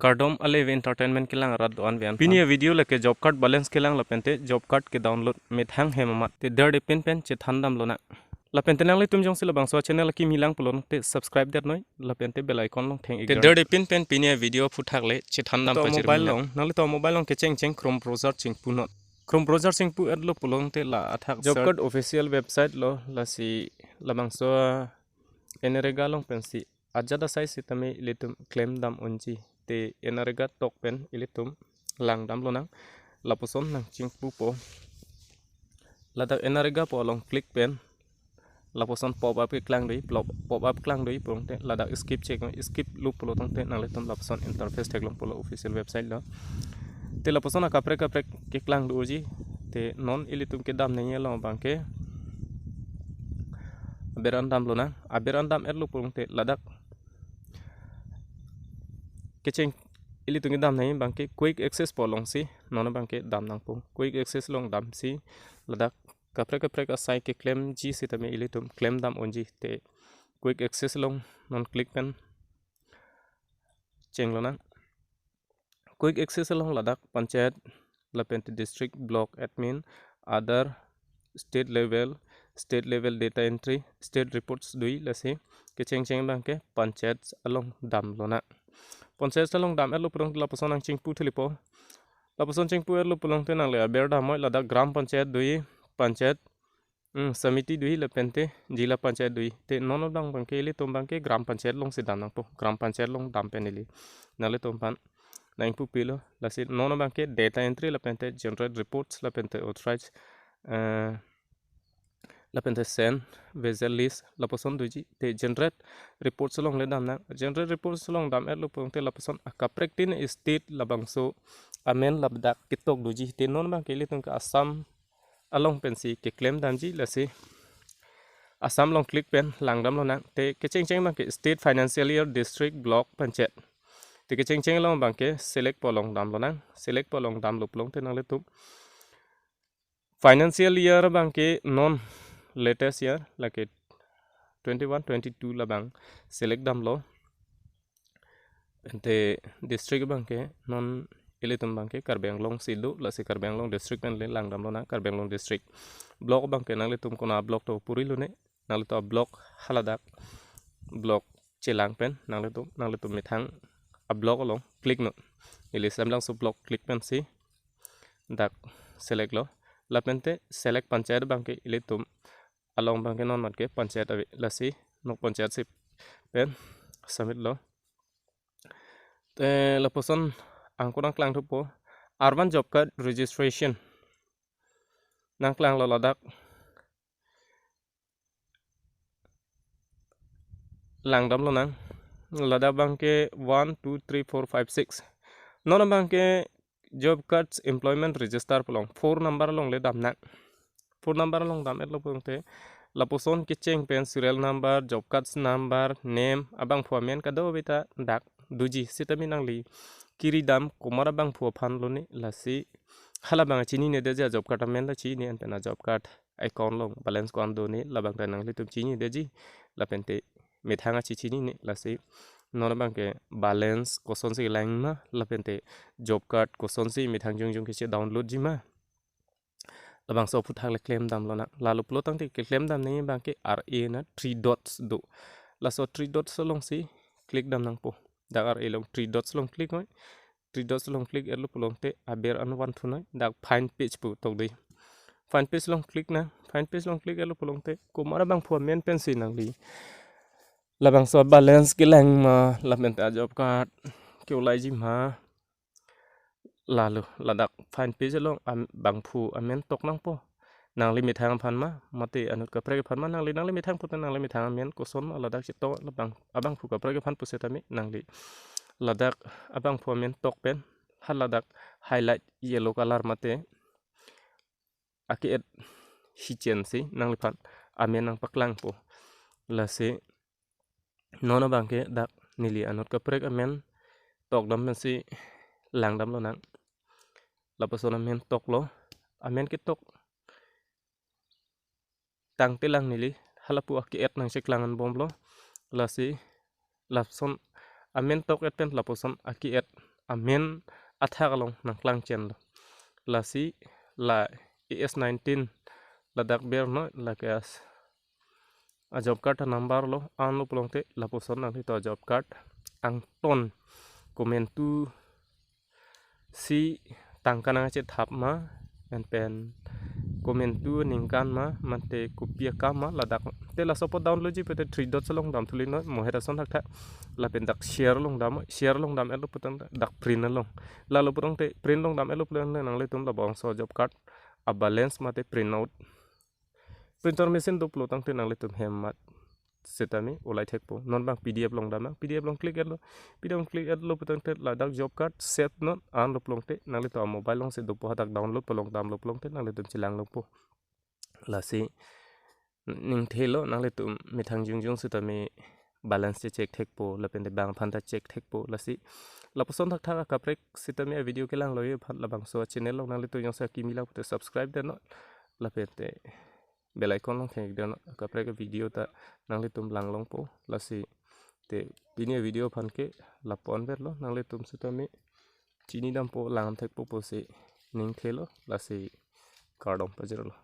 Kardom Ale-Ave entertainment kelang rad on vian pini video leke job card balance kelang lapente job card ke download met hang hemamat te der pen pen che thandam lona lapente nang le tum jong sila bang so channel ki milang pulon te subscribe der noi lapente bell icon long theng te der pen pen pini video phuthak le che thandam pa mobile long nang le to mobile long ke cheng cheng chrome browser ching punot chrome browser ching pu ad lo pulong te la athak job card official website lo la si labang so NREGA long pensi ajada sai sitame letum claim dam unji te NREGA tok pen ilitum lang dam lonang laposon nang chingpu po ladak NREGA po long click pen laposon pop up klang doi pop up klang doi pong te ladak skip check skip loop polo tong te nang letum laposon interface tag long polo official website lo te laposon kapre ke klang doji te non ilitum ke dam nei lo bangke berandam lona aberandam erlo pong te ladak keceng ili tungi dam nai bangke quick access polong si nona bangke dam nang pung quick access long dam si ladak kapre asai ke claim ji si tame ili tum claim dam onji te quick access long non click pen cheng lona quick access long ladak panchayat lapente district block admin other state level data entry state reports dui lase keceng bangke panchayat along dam lona Ponses talong dam erlo pulong la poson ang chingpu thilipo la poson chingpu erlo pulong te nang le berda moi lada gram panchayat dui panchayat samiti dui le pente jila panchayat dui te nono dang bangke li tom bangke gram panchayat long se dam nang po gram panchayat long dam penili nale tom pan nang pu pilo la se nono bangke data entry la pente generate reports la pente authorize la pente send visual list la poson duji te generate reports long le dam na generate reports long dam er lo pong te la poson akaprek tin state la bangso amen labdak kitok duji te non bang kele tung asam along pensi ke claim dam ji la se asam long click pen lang dam lo na te ke cheng bang ke state financial year district block panchayat te ke cheng long bang ke select polong dam lo na select polong dam lo plong te nang le tum financial year bang ke non latest year like 21-22 labang select dam lo ente district bangke non ilitum bangke Karbi Anglong sidu la si Karbi Anglong district pen le lang dam lo na Karbi Anglong district block bangke nang litum kona block to puri lu ne nang litu block haladak block chelang pen nang litum mithang a block long click no ili samlang so block click pen si dak select lo la pente select panchayat bangke ilitum along bangke non mat ke panchayat avi lasi nok panchayat sip pen submit lo te la poson angkurang klang thupo urban job card registration nang klang lo ladak lang dam lo nang ladak bangke 1 2 3 4 5 6 non bangke job cards employment register polong 4 number long le dam nak 4 number long dam et lo pong te la poson ke cheng pen serial number job cards number name abang phuamen ka do beta dak duji sitami nang li kiri dam komara bang phu phan lo ni la si hala bang chini ne de ja job card men la chi ni an pena job card account long balance kon do ni la bang nang li tum chi ni de ji la pente me thanga chi chi ni la si non bang ke balance koson si lang ma la pente job card koson si me thang jung ke che download ji ma labang so phuthak le claim dam lo na lalu plo tang ti claim dam nei bang ke RA na 3 dots do la so 3 dots long si click dam nang po da RA long 3 dots long click noi 3 dots long click erlo polong te aber an one thu noi da find page pu tok dei find page long click na find page long click erlo polong te ko mara bang phu men pen si nang li labang so balance ke lang ma la men ta job card kêu lai ji ma lalu ladak find page long bang phu amen tok nang po nang li mi thang phan ma mate anut ka pre phan ma nang li mi thang pu nang li mi thang amen ko son ladak chi to labang abang phu ka pre phan pu se tami nang li ladak abang phu amen tok pen hal ladak highlight yellow color mate aki et hichen si nang li phan amen nang paklang po la se nona bangke dak nili anut ka pre amen tok dam si lang dam lo nang la pasona men tok lo amen ki tok tang tilang nili halapu aki et nang seklangan bom lo la si lapson amen tok et pen laposon aki et amen athak long nang klang chen lo la si la ES19 la dak ber no la kas a job card number lo an lo plong te laposon nang to job card ang ton komen tu si tangkana che thap ma en pen komen tu ningkan ma mate kopia kama la dak te la sopo download ji pete 3 dot long dam thuli no mohera son thak tha la pen dak share long dam elo putang dak print long la lo putang te print long dam elo plan nang le tum la bong so job card a balance mate print out printer machine do plotang te nang le tum hemat setami ulai thekpo non bang pdf long dam pdf long click et lo putang te la dak job card set not an lo plong te nang le to mobile long se do po dak download polong dam lo plong te nang le tum chilang lo po la si ning thelo nang le tum mi thang jung setami balance che check thekpo la pen de bang phan ta check thekpo la si la poson thak thak ka prek setami video kelang lo ye phat la bang so channel long nang le to yong sa kimi la te subscribe de no la pen te bell icon long thek de no ka prek video ta nang le tum lang long po la si te pini video phan ke la pon ber lo nang le tum setami chini dam po lang thek po se ning thelo la si cardom pajero lo